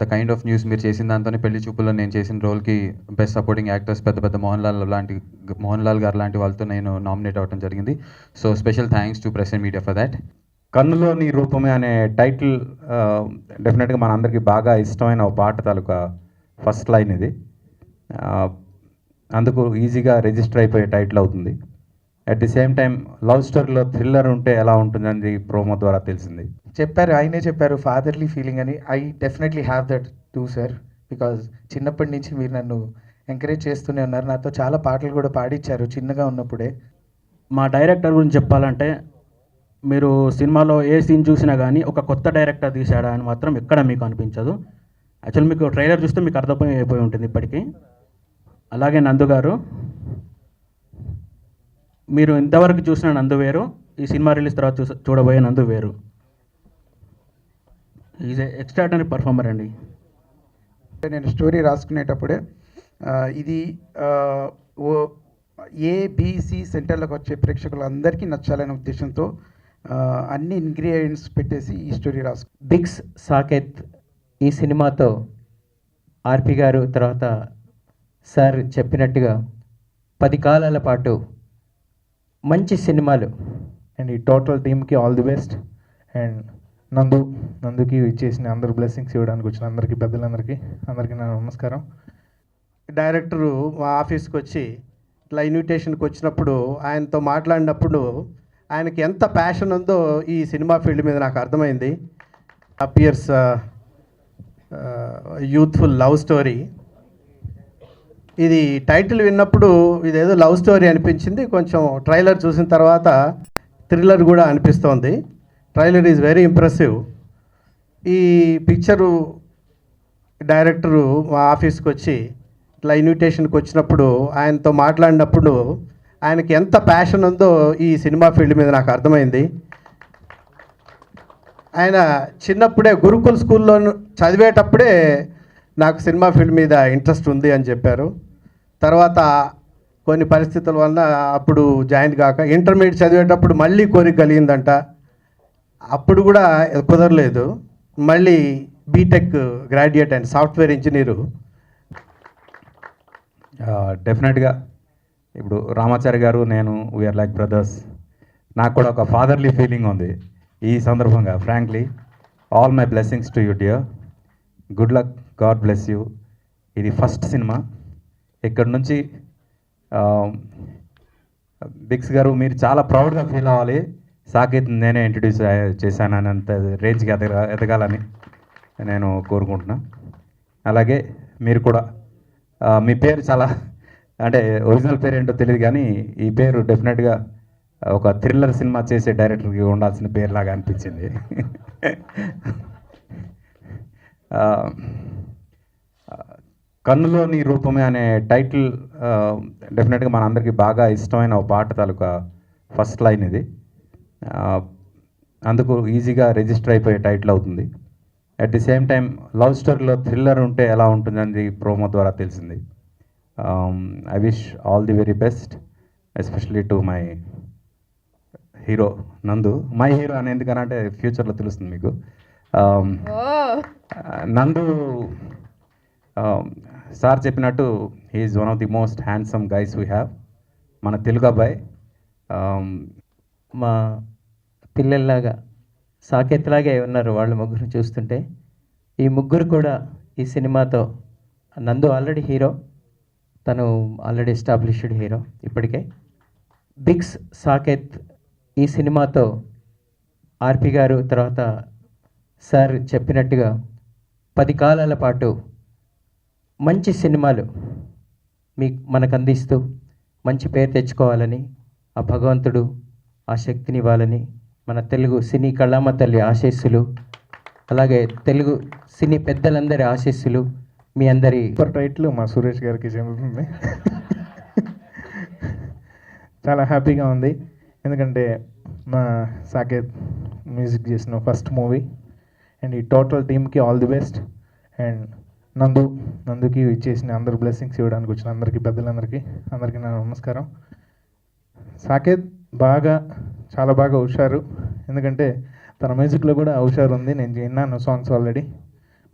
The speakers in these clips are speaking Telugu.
ద కైండ్ ఆఫ్ న్యూస్ మీరు చేసిన దాంతోనే పెళ్లి చూపుల్లో నేను చేసిన రోల్కి బెస్ట్ సపోర్టింగ్ యాక్టర్స్ పెద్ద పెద్ద మోహన్ లాల్ గారు లాంటి వాళ్ళతో నేను నామినేట్ అవ్వడం జరిగింది. So special thanks to press and media for that. కన్నులో నీ రూపమే అనే టైటిల్ డెఫినెట్గా మనందరికీ బాగా ఇష్టమైన ఒక పాట తాలూకా ఫస్ట్ లైన్ ఇది. అందుకు ఈజీగా రిజిస్టర్ అయిపోయే టైటిల్ అవుతుంది. At the same time love స్టోరీలో థ్రిల్లర్ ఉంటే ఎలా ఉంటుందని ప్రోమో ద్వారా తెలిసింది. చెప్పారు, ఆయనే చెప్పారు ఫాదర్లీ ఫీలింగ్ అని. I definitely have that two sir, because చిన్నప్పటి నుంచి మీరు నన్ను ఎంకరేజ్ చేస్తూనే ఉన్నారు. నాతో చాలా పాటలు కూడా పాడించారు చిన్నగా ఉన్నప్పుడే. మా డైరెక్టర్ గురించి చెప్పాలంటే, మీరు సినిమాలో ఏ సీన్ చూసినా కానీ ఒక కొత్త డైరెక్టర్ తీశాడా అని మాత్రం ఎక్కడ మీకు అనిపించదు. యాక్చువల్ మీకు ట్రైలర్ చూస్తే మీకు అర్థమైపోయి ఉంటుంది ఇప్పటికీ. అలాగే నందు గారు, మీరు ఇంతవరకు చూసిన నందు వేరు, ఈ సినిమా రిలీజ్ తర్వాత చూడబోయే నందు వేరు. ఈజ్ ఎక్స్ట్రాడనరీ పర్ఫార్మర్ అండి. నేను స్టోరీ రాసుకునేటప్పుడే ఇది ఏబిసి సెంటర్లకు వచ్చే ప్రేక్షకులందరికీ నచ్చాలనే ఉద్దేశంతో అన్ని ఇంగ్రీడియంట్స్ పెట్టేసి ఈ స్టోరీ బిగ్స్ సాకేత్ ఈ సినిమాతో ఆర్పి గారు తర్వాత సార్ చెప్పినట్టుగా 10 కాలాల పాటు మంచి సినిమాలు. అండ్ ఈ టోటల్ టీమ్కి ఆల్ ది బెస్ట్. అండ్ నందుకి ఇచ్చేసిన అందరు బ్లెస్సింగ్స్ ఇవ్వడానికి వచ్చిన అందరికీ పెద్దలందరికీ నా నమస్కారం. డైరెక్టరు మా ఆఫీస్కి వచ్చి ఇట్లా ఇన్విటేషన్కి వచ్చినప్పుడు ఆయనతో మాట్లాడినప్పుడు ఆయనకి ఎంత ప్యాషన్ ఉందో ఈ సినిమా ఫీల్డ్ మీద నాకు అర్థమైంది. Appears youthful love story. ఇది టైటిల్ విన్నప్పుడు ఇదేదో లవ్ స్టోరీ అనిపించింది. కొంచెం ట్రైలర్ చూసిన తర్వాత థ్రిల్లర్ కూడా అనిపిస్తోంది. Trailer is very impressive. ఈ పిక్చరు డైరెక్టరు మా ఆఫీస్కి వచ్చి ఇట్లా ఇన్విటేషన్కి వచ్చినప్పుడు ఆయనతో మాట్లాడినప్పుడు ఆయనకి ఎంత ప్యాషన్ ఉందో ఈ సినిమా ఫీల్డ్ మీద నాకు అర్థమైంది. ఆయన చిన్నప్పుడే గురుకుల్ స్కూల్లో చదివేటప్పుడే నాకు సినిమా ఫీల్డ్ మీద ఇంట్రెస్ట్ ఉంది అని చెప్పారు. తర్వాత కొన్ని పరిస్థితుల వల్ల అప్పుడు జాయిన్ కాక ఇంటర్మీడియట్ చదివేటప్పుడు మళ్ళీ కోరిక కలిగిందంట. అప్పుడు కూడా కుదరలేదు. మళ్ళీ BTech graduate and software engineer. డెఫినెట్గా ఇప్పుడు రామాచారి గారు, నేను వీఆర్ లైక్ బ్రదర్స్. నాకు కూడా ఒక ఫాదర్లీ ఫీలింగ్ ఉంది ఈ సందర్భంగా. Frankly all my blessings to you dear. Good luck, God bless you. ఇది ఫస్ట్ సినిమా. ఇక్కడ నుంచి బిగ్స్ గారు మీరు చాలా ప్రౌడ్గా ఫీల్ అవ్వాలి. సాకేత్ నేనే ఇంట్రడ్యూస్ చేశానని అంత రేంజ్కి ఎదగాలని నేను కోరుకుంటున్నా. అలాగే మీరు కూడా మీ పేరు చాలా, అంటే ఒరిజినల్ పేరు ఏంటో తెలియదు కానీ ఈ పేరు డెఫినెట్గా ఒక థ్రిల్లర్ సినిమా చేసే డైరెక్టర్కి ఉండాల్సిన పేరులాగా అనిపించింది. కన్నులో నీ రూపమే అనే టైటిల్ డెఫినెట్గా మనందరికీ బాగా ఇష్టమైన ఒక పాట తాలూకా ఫస్ట్ లైన్ ఇది. అందుకు ఈజీగా రిజిస్టర్ అయిపోయే టైటిల్ అవుతుంది. At the same time love స్టోరీలో థ్రిల్లర్ ఉంటే ఎలా ఉంటుందని ప్రోమో ద్వారా తెలిసింది. I wish all the very best, especially to my hero Nandu. My hero అని ఎందుకనంటే ఫ్యూచర్లో తెలుస్తుంది మీకు. నందు సార్ చెప్పినట్టు he's one of the most handsome guys we have. మన తెలుగు అబ్బాయి. మా పిల్లల్లాగా సాకేత్లాగే ఉన్నారు వాళ్ళ ముగ్గురు చూస్తుంటే. ఈ ముగ్గురు కూడా ఈ సినిమాతో, నందు ఆల్రెడీ హీరో, తను ఆల్రెడీ ఎస్టాబ్లిష్డ్ హీరో ఇప్పటికే. బిగ్స్ సాకేత్ ఈ సినిమాతో ఆర్పి గారు తర్వాత సార్ చెప్పినట్టుగా 10 కాలాల పాటు మంచి సినిమాలు మనకు అందిస్తూ మంచి పేరు తెచ్చుకోవాలని ఆ భగవంతుడు ఆ శక్తిని ఇవ్వాలని మన తెలుగు సినీ కళామ తల్లి ఆశీస్సులు, అలాగే తెలుగు సినీ పెద్దలందరి ఆశీస్సులు మీ అందరి. సూపర్ టైటిల్ మా సురేష్ గారికి చెందుతుంది. చాలా హ్యాపీగా ఉంది, ఎందుకంటే మా సాకేత్ మ్యూజిక్ చేసిన ఫస్ట్ మూవీ. అండ్ ఈ టోటల్ టీమ్కి ఆల్ ది బెస్ట్. అండ్ నందుకి ఇచ్చేసిన అందరు బ్లెస్సింగ్స్ ఇవ్వడానికి వచ్చిన అందరికీ పెద్దలందరికీ నా నమస్కారం. సాకేత్ చాలా బాగా హుషారు, ఎందుకంటే తన మ్యూజిక్లో కూడా హుషారు ఉంది. నేను విన్నాను సాంగ్స్ ఆల్రెడీ.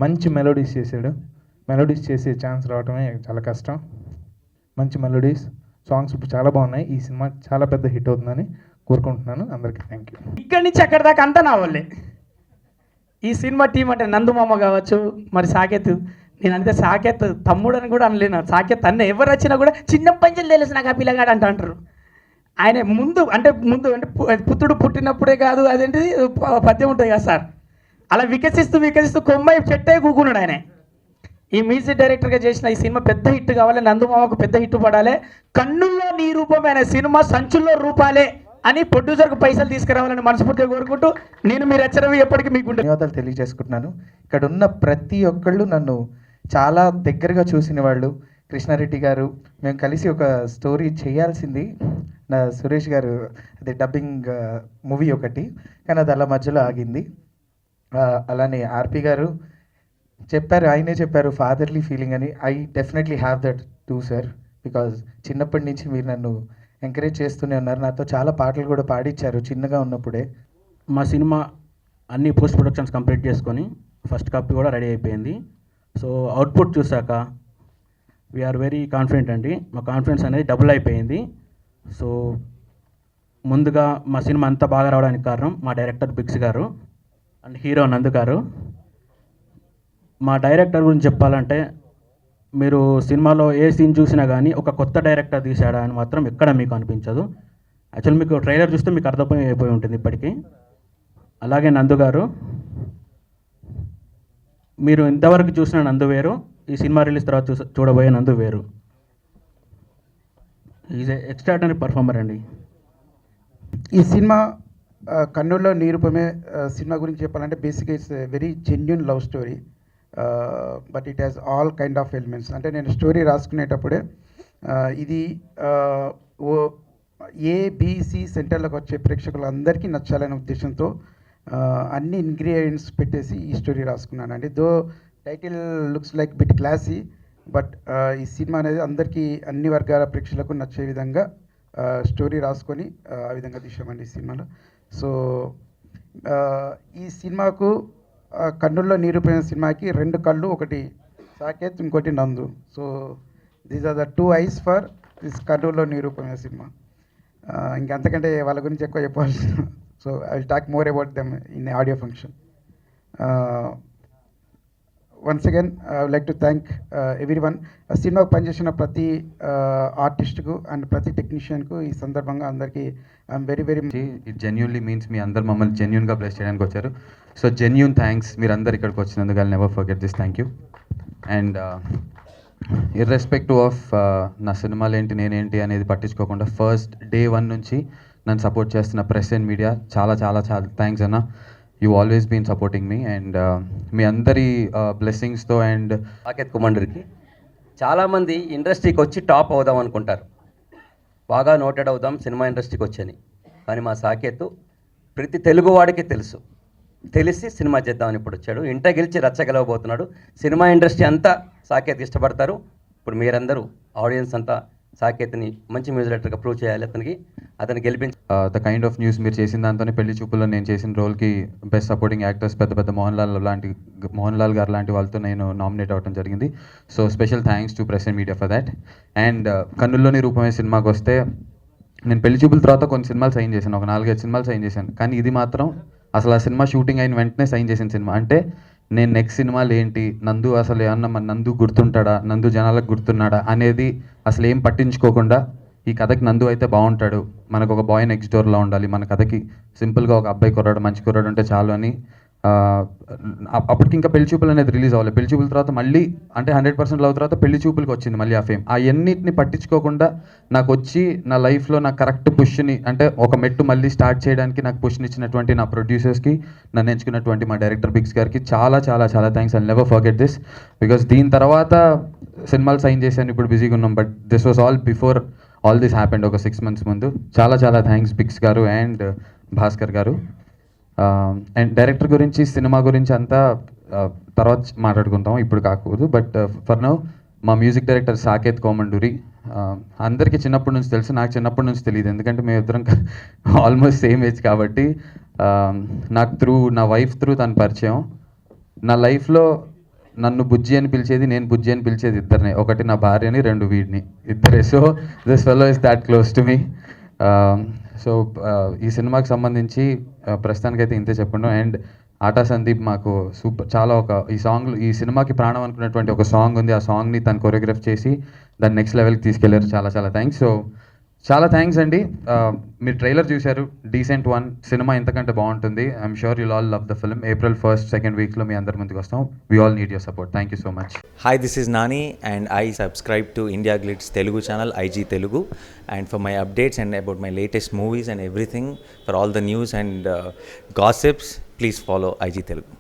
మంచి మెలోడీస్ చేశాడు. మెలోడీస్ చేసే ఛాన్స్ రావడమే చాలా కష్టం. మంచి మెలోడీస్, సాంగ్స్ చాలా బాగున్నాయి. ఈ సినిమా చాలా పెద్ద హిట్ అవుతుందని కోరుకుంటున్నాను. అందరికీ థ్యాంక్ యూ. ఇక్కడి నుంచి అక్కడి దాకా అంతా నా వాళ్ళే. ఈ సినిమా టీం అంటే నందుమామ కావచ్చు, మరి సాకేత్, నేను అంతే సాకేత్ తమ్ముడు అని కూడా అనలేను. సాకేత్ అన్న ఎవరు వచ్చినా కూడా చిన్నప్పటి నుంచి తెలుసు నాకు ఆ పిల్లగాడు అంటారు. ఆయన ముందు అంటే పుత్రుడు పుట్టినప్పుడే కాదు, అదేంటిది పద్యం ఉంటుంది కదా సార్, అలా వికసిస్తూ కొమ్మై చెట్టే కూకున్నాడు ఆయన. ఈ మ్యూజిక్ డైరెక్టర్గా చేసిన ఈ సినిమా పెద్ద హిట్ కావాలి, నందుమామకు పెద్ద హిట్ పడాలి. కన్నుల్లో నీ రూపమైన సినిమా సంచుల్లో రూపాలే అని ప్రొడ్యూసర్కు పైసలు తీసుకురావాలని మనస్ఫూర్తిగా కోరుకుంటూ నేను మీరు రవి ఎప్పటికీ మీకు ధన్యవాదాలు తెలియజేసుకుంటున్నాను. ఇక్కడ ఉన్న ప్రతి ఒక్కళ్ళు నన్ను చాలా దగ్గరగా చూసిన వాళ్ళు. కృష్ణారెడ్డి గారు, మేము కలిసి ఒక స్టోరీ చేయాల్సింది, నా సురేష్ గారు అది డబ్బింగ్ మూవీ ఒకటి, కానీ అది అలా మధ్యలో ఆగింది. అలానే ఆర్పి గారు చెప్పారు, ఆయనే చెప్పారు ఫాదర్లీ ఫీలింగ్ అని. I definitely have that two sir, because చిన్నప్పటి నుంచి మీరు నన్ను ఎంకరేజ్ చేస్తూనే ఉన్నారు. నాతో చాలా పాటలు కూడా పాడించారు చిన్నగా ఉన్నప్పుడే. మా సినిమా అన్ని పోస్ట్ ప్రొడక్షన్స్ కంప్లీట్ చేసుకొని ఫస్ట్ కాపీ కూడా రెడీ అయిపోయింది. సో అవుట్పుట్ చూసాక వీఆర్ వెరీ కాన్ఫిడెంట్ అండి. మా కాన్ఫిడెన్స్ అనేది డబుల్ అయిపోయింది. సో ముందుగా మా సినిమా అంతా బాగా రావడానికి కారణం మా డైరెక్టర్ బిగ్స్ గారు అండ్ హీరో నందు గారు. మా డైరెక్టర్ గురించి చెప్పాలంటే మీరు సినిమాలో ఏ సీన్ చూసినా కానీ ఒక కొత్త డైరెక్టర్ తీసాడా అని మాత్రం ఎక్కడ మీకు అనిపించదు. యాక్చువల్ మీకు ట్రైలర్ చూస్తే మీకు అర్థమైపోయి ఉంటుంది ఇప్పటికీ. అలాగే నందు గారు, మీరు ఇంతవరకు చూసిన నందు వేరు, ఈ సినిమా రిలీజ్ తర్వాత చూడబోయే నందు వేరు. ఈజ్ ఎక్స్ట్రాడినరీ పర్ఫార్మర్ అండి. ఈ సినిమా కన్నుల్లో నిరూపమే సినిమా గురించి చెప్పాలంటే బేసిక్గా it's very genuine love story, but it has all kind of elements. అంటే నేను స్టోరీ రాసుకునేటప్పుడే ఇది ఏబిసి సెంటర్లకు వచ్చే ప్రేక్షకులందరికీ నచ్చాలనే ఉద్దేశంతో అన్ని ఇంగ్రీడియంట్స్ పెట్టేసి ఈ స్టోరీ రాసుకున్నానండి. Though title looks like bit classy, but ఈ సినిమా అనేది అందరికీ అన్ని వర్గాల ప్రేక్షకులకు నచ్చే విధంగా స్టోరీ రాసుకొని ఆ విధంగా తీసామండి ఈ సినిమాలో. సో ఈ సినిమాకు కన్నుల్లో నిరూపణ సినిమాకి రెండు కళ్ళు, ఒకటి సాకేత్, ఇంకోటి Nandu. So these are the two eyes for this Kannullo Nirupana cinema. ఇంకంతకంటే వాళ్ళ గురించి ఎక్కువ చెప్పాల్సి. So I will talk more about them in audio function. Once again I would like to thank everyone. సినిమాకు పనిచేసిన ప్రతి ఆర్టిస్ట్కు అండ్ ప్రతి టెక్నీషియన్కు ఈ సందర్భంగా అందరికీ I'm very very it genuinely means మీ అందరు మమ్మల్ని జెన్యున్గా బ్లెస్ చేయడానికి వచ్చారు. సో జెన్యున్ థ్యాంక్స్ మీరు అందరు ఇక్కడికి వచ్చినందుకు. I'll never forget this. Thank you. And irrespective of నా సినిమాలు ఏంటి నేనేంటి అనేది పట్టించుకోకుండా ఫస్ట్ డే 1 నుంచి నన్ను సపోర్ట్ చేస్తున్న ప్రెస్ అండ్ మీడియా చాలా చాలా చాలా థ్యాంక్స్ అన్న. యూ ఆల్వేస్ బీన్ సపోర్టింగ్ మీ. అండ్ మీ అందరి బ్లెస్సింగ్స్తో అండ్ సాకేత్ కుమార్కి చాలామంది ఇండస్ట్రీకి వచ్చి టాప్ అవుదాం అనుకుంటారు, బాగా నోటెడ్ అవుదాం సినిమా ఇండస్ట్రీకి వచ్చని. కానీ మా సాకేత్ ప్రతి తెలుగువాడికి తెలిసి సినిమా చేద్దామని ఇప్పుడు వచ్చాడు. ఇంట గెలిచి రచ్చగలవబోతున్నాడు. సినిమా ఇండస్ట్రీ అంతా సాకేత్ ఇష్టపడతారు. ఇప్పుడు మీరందరూ ఆడియన్స్ అంతా సాకేత్ని మంచి మ్యూజిక్ డైరెక్టర్గా ప్రూవ్ చేయాలి. అతను గెలిపించి ద కైండ్ ఆఫ్ న్యూస్ మీరు చేసిన దాంతోనే పెళ్లి చూపుల్లో నేను చేసిన రోల్కి బెస్ట్ సపోర్టింగ్ యాక్టర్స్ పెద్ద మోహన్ లాల్ గారు లాంటి వాళ్ళతో నేను నామినేట్ అవ్వడం జరిగింది. So special thanks to press and media for that. And కన్నుల్లోని రూపమే సినిమాకి వస్తే నేను పెళ్లి చూపుల తర్వాత కొన్ని సినిమాలు సైన్ చేశాను, ఒక 4-5 సినిమాలు సైన్ చేశాను. కానీ ఇది మాత్రం అసలు ఆ సినిమా షూటింగ్ అయిన వెంటనే సైన్ చేసిన సినిమా. అంటే నేను నెక్స్ట్ సినిమాలు ఏంటి, నందు అసలు ఏమన్నా మన నందు గుర్తుంటాడా, నందు జనాలకు గుర్తున్నాడా అనేది అసలు ఏం పట్టించుకోకుండా ఈ కథకి నందు అయితే బాగుంటాడు, మనకు ఒక బాయ్ నెక్స్ట్ డోర్లో ఉండాలి, మన కథకి సింపుల్గా ఒక అబ్బాయి కుర్రాడు మంచి కుర్రాడు ఉంటే చాలు అని అప్పటికి ఇంకా పెళ్లి చూపులు అనేది రిలీజ్ అవ్వాలి. పెళ్లి చూపుల తర్వాత మళ్ళీ అంటే 100% లవ్ తర్వాత పెళ్లి చూపులకి వచ్చింది మళ్ళీ ఆ ఫేమ్. ఆ ఎన్నిటిని పట్టించుకోకుండా నాకు వచ్చి నా లైఫ్లో నాకు కరెక్ట్ పుష్ని అంటే ఒక మెట్టు మళ్ళీ స్టార్ట్ చేయడానికి నాకు పుష్ని ఇచ్చినటువంటి నా ప్రొడ్యూసర్స్కి, నన్ను ఎంచుకున్నటువంటి మా డైరెక్టర్ బిగ్స్ గారికి చాలా చాలా చాలా thanks. I'll never forget this. Because దీని తర్వాత సినిమాలు సైన్ చేశాను, ఇప్పుడు బిజీగా ఉన్నాం. But this was all before all this happened, ఒక 6 months ముందు. చాలా చాలా థ్యాంక్స్ బిగ్స్ గారు అండ్ భాస్కర్ గారు. అండ్ డైరెక్టర్ గురించి సినిమా గురించి అంతా తర్వాత మాట్లాడుకుంటాం, ఇప్పుడు కాకూడదు. బట్ ఫర్ నౌ మా మ్యూజిక్ డైరెక్టర్ సాకేత్ కోమండూరి అందరికీ చిన్నప్పటి నుంచి తెలుసు, నాకు చిన్నప్పటి నుంచి తెలియదు, ఎందుకంటే మేమిద్దరం ఆల్మోస్ట్ సేమ్ ఏజ్ కాబట్టి. నాకు నా వైఫ్ త్రూ తన పరిచయం. నా లైఫ్లో నన్ను బుజ్జి అని పిలిచేది, నేను బుజ్జి అని పిలిచేది ఇద్దరిని. ఒకటి నా భార్యని, రెండు వీడిని, ఇద్దరే. So this fellow is that close to me. So ఈ సినిమాకి సంబంధించి ప్రస్తుతానికైతే ఇంతే చెప్పండి. అండ్ ఆటా సందీప్ మాకు సూపర్, చాలా ఈ సినిమాకి ప్రాణం అనుకున్నటువంటి ఒక సాంగ్ ఉంది. ఆ సాంగ్ని తను కొరియోగ్రాఫ్ చేసి దాన్ని నెక్స్ట్ లెవెల్కి తీసుకెళ్లారు. చాలా చాలా థ్యాంక్స్. సో చాలా థ్యాంక్స్ అండి. మీరు ట్రైలర్ చూశారు, డీసెంట్ వన్. సినిమా ఇంతకంటే బాగుంటుంది. I'm sure you'll all love the film. April 1st, 2nd వీక్లో మీ అందరి ముందుకు వస్తాం. We all need your support. Thank you so much. Hi, this is Nani and I subscribe to India Glitz Telugu channel, IG Telugu, and for my updates and about my latest movies and everything, for all the news and gossips, please follow IG Telugu.